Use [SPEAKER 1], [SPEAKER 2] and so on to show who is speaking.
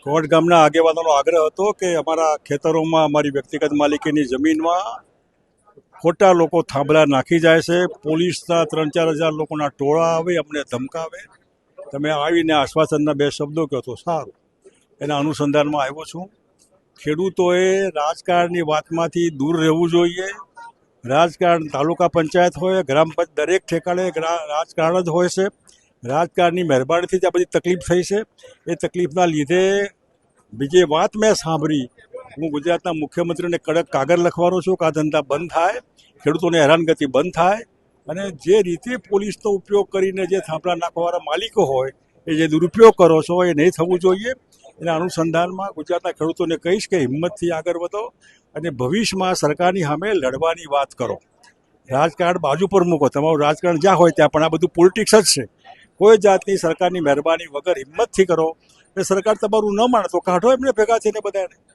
[SPEAKER 1] કોટ ગામના આગેવાનોનો આગ્રહ હતો કે અમારા ખેતરોમાં અમારી વ્યક્તિગત માલિકીની જમીનમાં ખોટા લોકો થાંભલા નાખી જાય છે. પોલીસના 3-4 હજાર લોકોના ટોળા આવે, અમને ધમકાવે. તમે આવીને આશ્વાસનના 2 શબ્દો કહો તો સારું. એના અનુસંધાનમાં આવ્યો છું. ખેડૂતોએ રાજકારણની વાતમાંથી દૂર રહેવું જોઈએ. રાજકારણ તાલુકા પંચાયત હોય, ગ્રામ પંચાયત, દરેક ઠેકાણે રાજકારણ જ હોય છે. રાજકારણની મહેરબાનીથી જ આ બધી તકલીફ થઈ છે. એ તકલીફના લીધે બીજી વાત મેં સાંભળી. હું ગુજરાતના મુખ્યમંત્રીને કડક કાગળ લખવાનો છું કે આ ધંધા બંધ થાય, ખેડૂતોને હેરાનગતિ બંધ થાય, અને જે રીતે પોલીસનો ઉપયોગ કરીને જે થાંભલા નાખવાવાળા માલિકો હોય એ જે દુરુપયોગ કરો છો એ નહીં થવું જોઈએ. એના અનુસંધાનમાં ગુજરાતના ખેડૂતોને કહીશ કે હિંમતથી આગળ વધો અને ભવિષ્યમાં સરકારની સામે લડવાની વાત કરો. રાજકારણ બાજુ પર મૂકો, તમારું રાજકારણ જ્યાં હોય ત્યાં, પણ આ બધું પોલિટિક્સ જ છે. કોઈ જાતની સરકારની મહેરબાની વગર હિંમતથી કરો. એ સરકાર તમારું ન માને તો કાઢો એમને ભેગા થઈને બધાને.